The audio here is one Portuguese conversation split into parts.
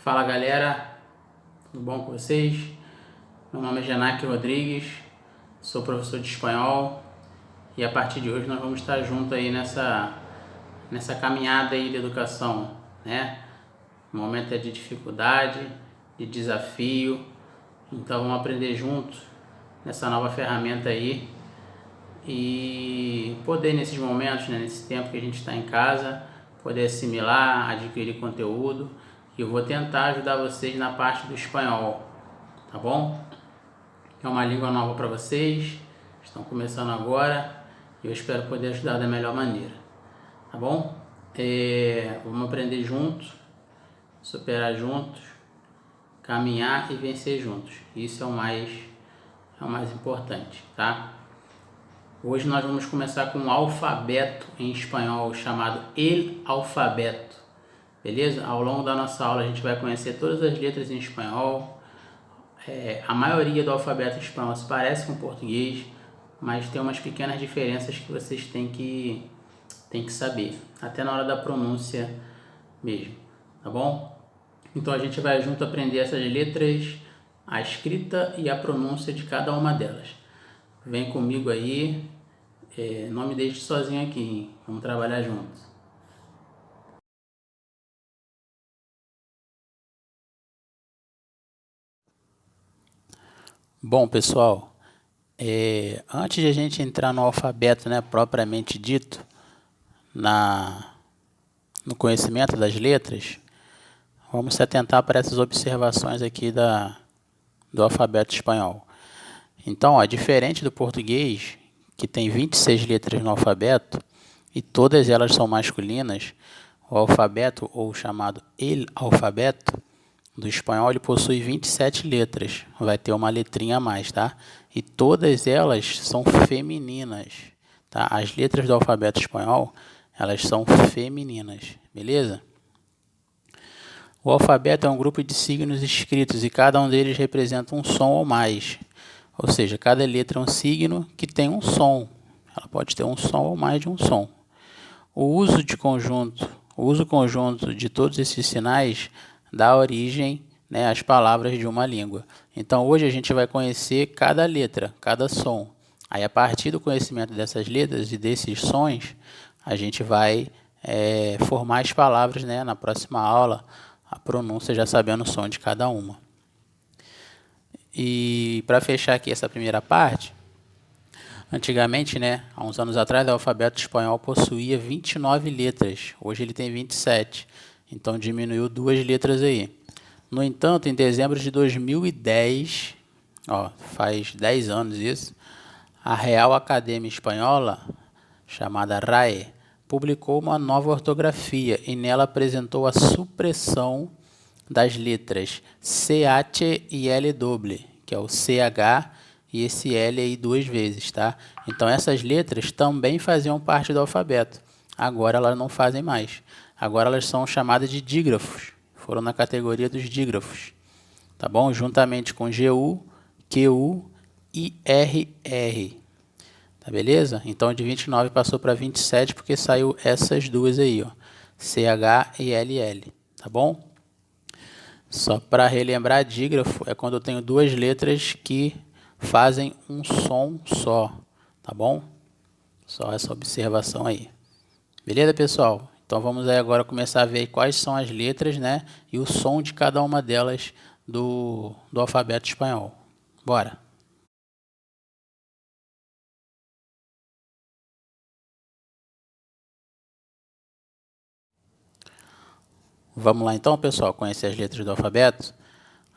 Fala galera, tudo bom com vocês? Meu nome é Genaque Rodrigues, sou professor de espanhol e a partir de hoje nós vamos estar juntos aí nessa caminhada aí de educação, né? O momento é de dificuldade, de desafio, então vamos aprender juntos nessa nova ferramenta aí e poder nesses momentos, né, nesse tempo que a gente está em casa, poder assimilar, adquirir conteúdo. E eu vou tentar ajudar vocês na parte do espanhol, tá bom? É uma língua nova para vocês, estão começando agora e eu espero poder ajudar da melhor maneira, tá bom? Vamos aprender juntos, superar juntos, caminhar e vencer juntos. Isso é o mais importante, tá? Hoje nós vamos começar com um alfabeto em espanhol chamado El Alfabeto, beleza? Ao longo da nossa aula a gente vai conhecer todas as letras em espanhol. A maioria do alfabeto em espanhol se parece com o português, mas tem umas pequenas diferenças que vocês têm que saber, até na hora da pronúncia mesmo, tá bom? Então a gente vai junto aprender essas letras, a escrita e a pronúncia de cada uma delas. Vem comigo aí, não me deixe sozinho aqui, hein? Vamos trabalhar juntos. Bom, pessoal, antes de a gente entrar no alfabeto, né, propriamente dito, no conhecimento das letras, vamos se atentar para essas observações aqui do alfabeto espanhol. Então, diferente do português, que tem 26 letras no alfabeto, e todas elas são masculinas, o alfabeto, ou chamado El Alfabeto, do espanhol, ele possui 27 letras. Vai ter uma letrinha a mais, tá? E todas elas são femininas, tá? As letras do alfabeto espanhol, elas são femininas, beleza? O alfabeto é um grupo de signos escritos e cada um deles representa um som ou mais. Ou seja, cada letra é um signo que tem um som. Ela pode ter um som ou mais de um som. O uso conjunto de todos esses sinais dá origem, né, às palavras de uma língua. Então, hoje a gente vai conhecer cada letra, cada som. Aí, a partir do conhecimento dessas letras e desses sons, a gente vai formar as palavras, né, na próxima aula, a pronúncia já sabendo o som de cada uma. E para fechar aqui essa primeira parte, antigamente, né, há uns anos atrás, o alfabeto espanhol possuía 29 letras. Hoje ele tem 27. Então diminuiu 2 letras aí. No entanto, em dezembro de 2010, faz 10 anos isso, a Real Academia Espanhola, chamada RAE, publicou uma nova ortografia e nela apresentou a supressão das letras CH e LW, que é o CH e esse L aí 2 vezes, tá? Então essas letras também faziam parte do alfabeto. Agora elas não fazem mais. Agora elas são chamadas de dígrafos. Foram na categoria dos dígrafos, tá bom? Juntamente com GU, QU e RR. Tá beleza? Então de 29 passou para 27 porque saiu essas duas aí, ó, CH e LL, tá bom? Só para relembrar, dígrafo é quando eu tenho 2 letras que fazem um som só, tá bom? Só essa observação aí. Beleza, pessoal? Então vamos aí agora começar a ver quais são as letras, né? E o som de cada uma delas do alfabeto espanhol. Bora! Vamos lá então, pessoal, conhecer as letras do alfabeto.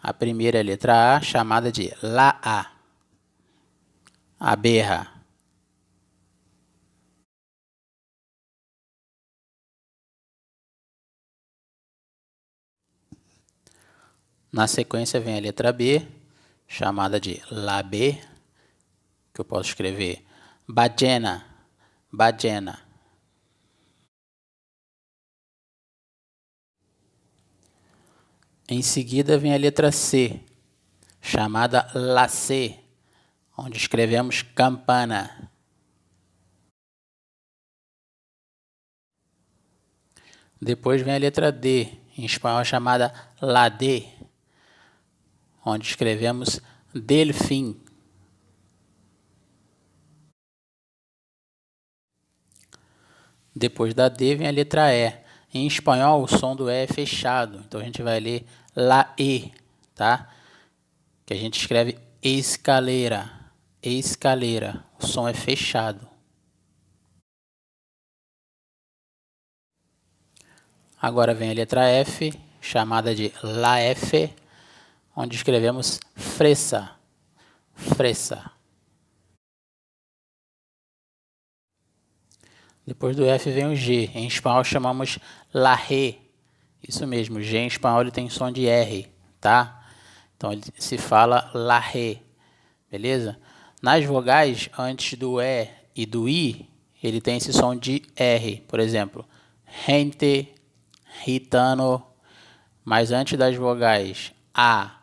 A primeira é a letra A, chamada de La A. Abeja. Na sequência vem a letra B, chamada de La B, que eu posso escrever ballena, ballena. Em seguida vem a letra C, chamada La C, onde escrevemos campana. Depois vem a letra D, em espanhol é chamada la D, onde escrevemos delfim. Depois da D vem a letra E. Em espanhol, o som do E é fechado, então a gente vai ler la E, tá? Que a gente escreve escaleira, escaleira. O som é fechado. Agora vem a letra F, chamada de la F, onde escrevemos fresa, fresa. Depois do F vem o G. Em espanhol chamamos la G. Isso mesmo, G em espanhol ele tem som de R, tá? Então ele se fala la G, beleza? Nas vogais, antes do E e do I, ele tem esse som de R. Por exemplo, gente, gitano. Mas antes das vogais A,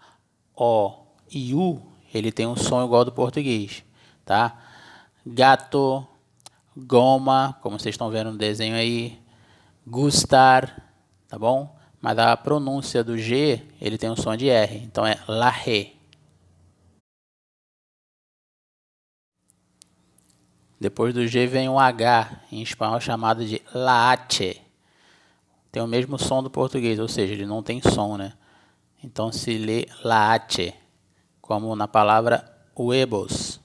O e U, ele tem um som igual ao do português, tá? Gato, goma, como vocês estão vendo no desenho aí, gustar, tá bom? Mas a pronúncia do G, ele tem um som de R, então é la G. Depois do G vem um H, em espanhol chamado de la H. Tem o mesmo som do português, ou seja, ele não tem som, né? Então se lê la H, como na palavra huevos.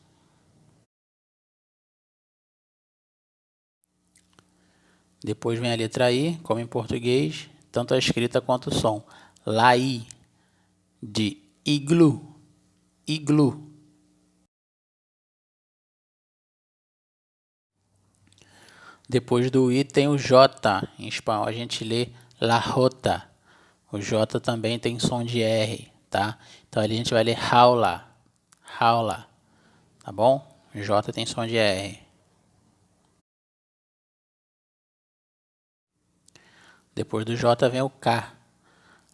Depois vem a letra I, como em português, tanto a escrita quanto o som. La I, de iglu, iglu. Depois do I tem o J, em espanhol a gente lê la Jota. O J também tem som de R, tá? Então ali a gente vai ler jaula, jaula, tá bom? O J tem som de R. Depois do J vem o K,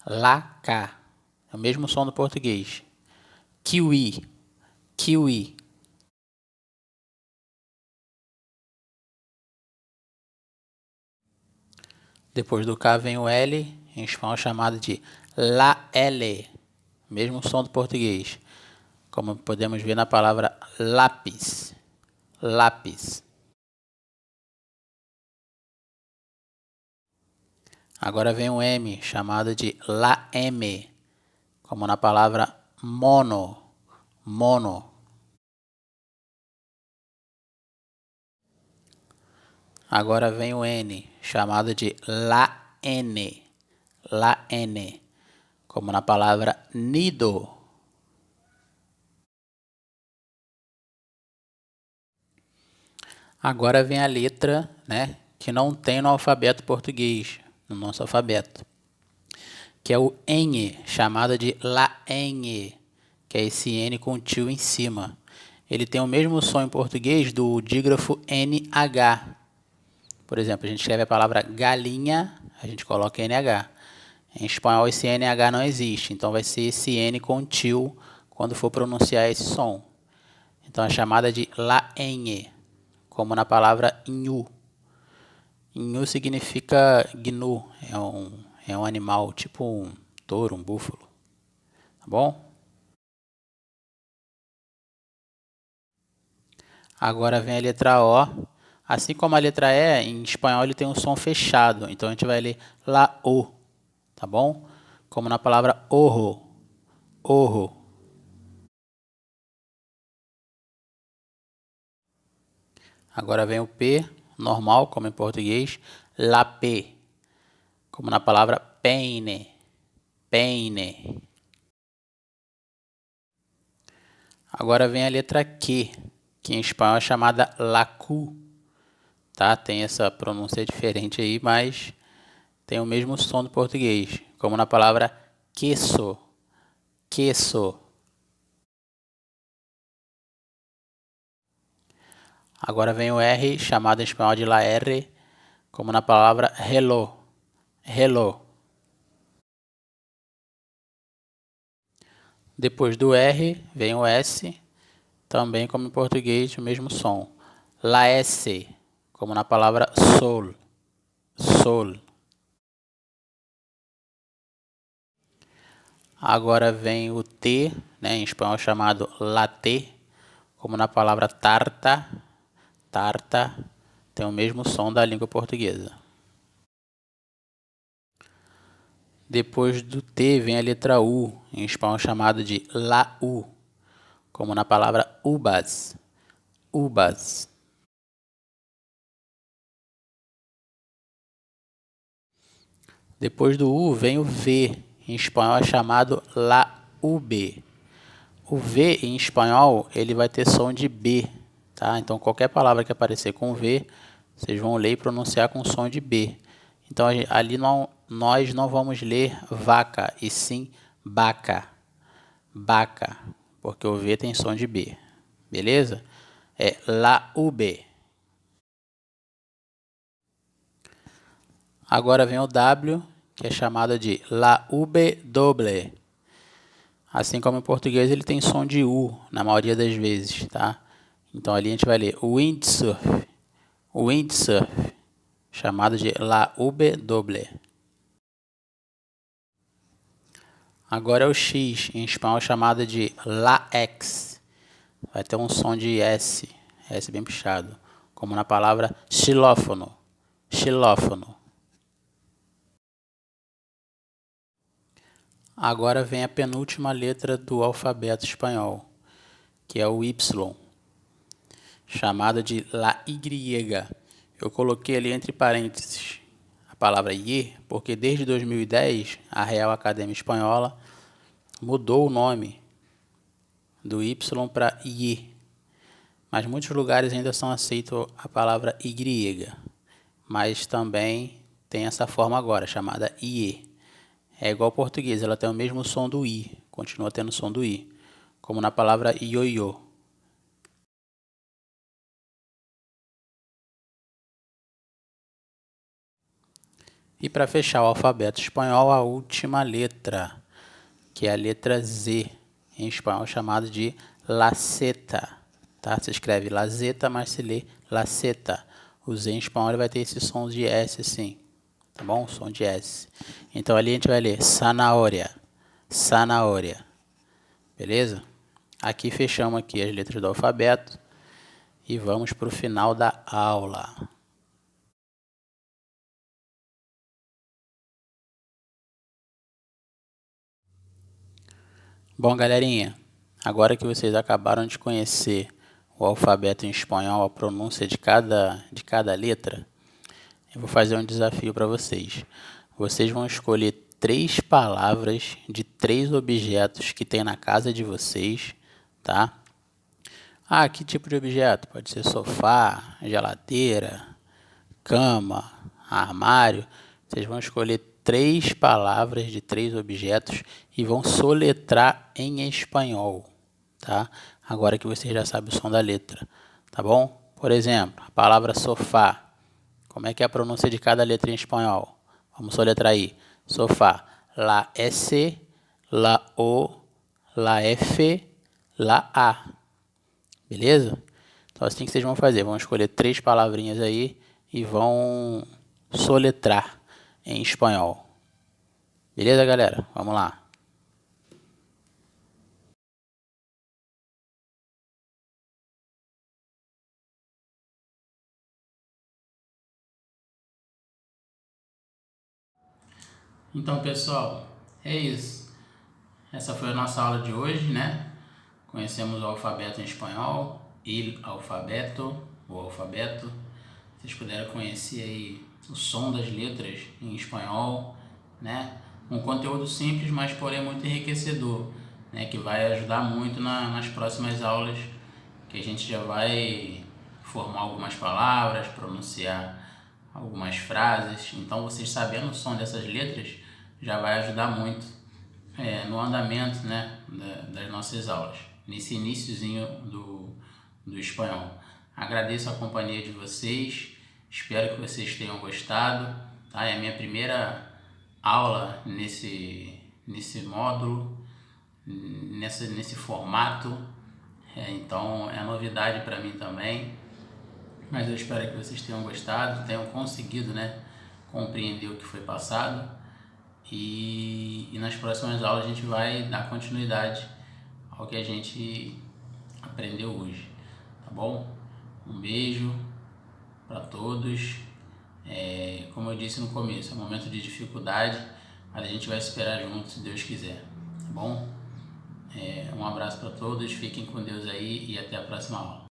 la K. É o mesmo som do português. Kiwi, kiwi. Depois do K vem o L, em espanhol chamado de la L. Mesmo som do português. Como podemos ver na palavra lápis, lápis. Agora vem o M, chamado de la M. Como na palavra mono, mono. Agora vem o N, chamado de la N, la N. Como na palavra nido. Agora vem a letra, né, que não tem no alfabeto português, no nosso alfabeto, que é o N, chamado de la N, que é esse N com tio em cima. Ele tem o mesmo som em português do dígrafo NH. Por exemplo, a gente escreve a palavra galinha, a gente coloca NH. Em espanhol esse NH não existe, então vai ser esse N com tio quando for pronunciar esse som. Então é chamada de la N, como na palavra nhu. Nhu significa gnu, é um animal, tipo um touro, um búfalo, tá bom? Agora vem a letra O. Assim como a letra E, em espanhol ele tem um som fechado, então a gente vai ler la O, tá bom? Como na palavra ojo, ojo. Agora vem o P, normal, como em português, la P, como na palavra peine, peine. Agora vem a letra Q, que em espanhol é chamada la Q, tá? Tem essa pronúncia diferente aí, mas tem o mesmo som do português, como na palavra queso, queso. Agora vem o R, chamado em espanhol de la R, como na palavra reloj, reloj. Depois do R vem o S, também como em português, o mesmo som. La S, como na palavra sol, sol. Agora vem o T, né, em espanhol chamado latte, como na palavra tarta. Tarta tem o mesmo som da língua portuguesa. Depois do T vem a letra U, em espanhol chamado de la U, como na palavra uvas. Uvas. Depois do U vem o V, em espanhol é chamado la UB. O V em espanhol ele vai ter som de B, tá? Então qualquer palavra que aparecer com V, vocês vão ler e pronunciar com som de B. Então ali nós não vamos ler vaca, e sim baca. Baca, porque o V tem som de B. Beleza? É la UB. Agora vem o W, que é chamado de la UB doble. Assim como em português ele tem som de U na maioria das vezes, tá? Então ali a gente vai ler windsurf, windsurf, chamado de la UB doble. Agora é o X, em espanhol chamado de la X. Vai ter um som de S, S bem puxado, como na palavra xilófono, xilófono. Agora vem a penúltima letra do alfabeto espanhol, que é o Y, chamado de la Y. Eu coloquei ali entre parênteses a palavra Y, porque desde 2010 a Real Academia Espanhola mudou o nome do Y para Y, mas muitos lugares ainda são aceitos a palavra Y, mas também tem essa forma agora, chamada IE. É igual ao português, ela tem o mesmo som do I, continua tendo o som do I, como na palavra ioiô. E para fechar o alfabeto espanhol, a última letra, que é a letra Z, em espanhol chamado de laceta. Tá? Se escreve lazeta, mas se lê laceta. O Z em espanhol vai ter esse som de S, sim. Tá bom? Som de S. Então ali a gente vai ler zanahoria, zanahoria. Beleza? Aqui fechamos aqui as letras do alfabeto e vamos para o final da aula. Bom, galerinha, agora que vocês acabaram de conhecer o alfabeto em espanhol, a pronúncia de cada letra, eu vou fazer um desafio para vocês. Vocês vão escolher 3 palavras de 3 objetos que tem na casa de vocês, tá? Ah, que tipo de objeto? Pode ser sofá, geladeira, cama, armário. Vocês vão escolher 3 palavras de 3 objetos e vão soletrar em espanhol, tá? Agora que você já sabe o som da letra, tá bom? Por exemplo, a palavra sofá. Como é que é a pronúncia de cada letra em espanhol? Vamos soletrar aí. Sofá. La S, la O, la F, la A. Beleza? Então assim que vocês vão fazer. Vão escolher 3 palavrinhas aí e vão soletrar em espanhol. Beleza, galera? Vamos lá. Então, pessoal, é isso. Essa foi a nossa aula de hoje, né? Conhecemos o alfabeto em espanhol, o alfabeto. Vocês puderam conhecer aí o som das letras em espanhol, né? Um conteúdo simples, mas porém muito enriquecedor, né? Que vai ajudar muito nas próximas aulas, que a gente já vai formar algumas palavras, pronunciar algumas frases. Então, vocês sabendo o som dessas letras já vai ajudar muito no andamento, né, das nossas aulas, nesse iniciozinho do espanhol. Agradeço a companhia de vocês, espero que vocês tenham gostado, tá? É a minha primeira aula nesse módulo, nesse formato, então é novidade para mim também, mas eu espero que vocês tenham gostado, tenham conseguido, né, compreender o que foi passado. e nas próximas aulas a gente vai dar continuidade ao que a gente aprendeu hoje, tá bom? Um beijo para todos. Como eu disse no começo, é um momento de dificuldade, mas a gente vai superar junto, se Deus quiser, tá bom? Um abraço para todos, fiquem com Deus aí e até a próxima aula.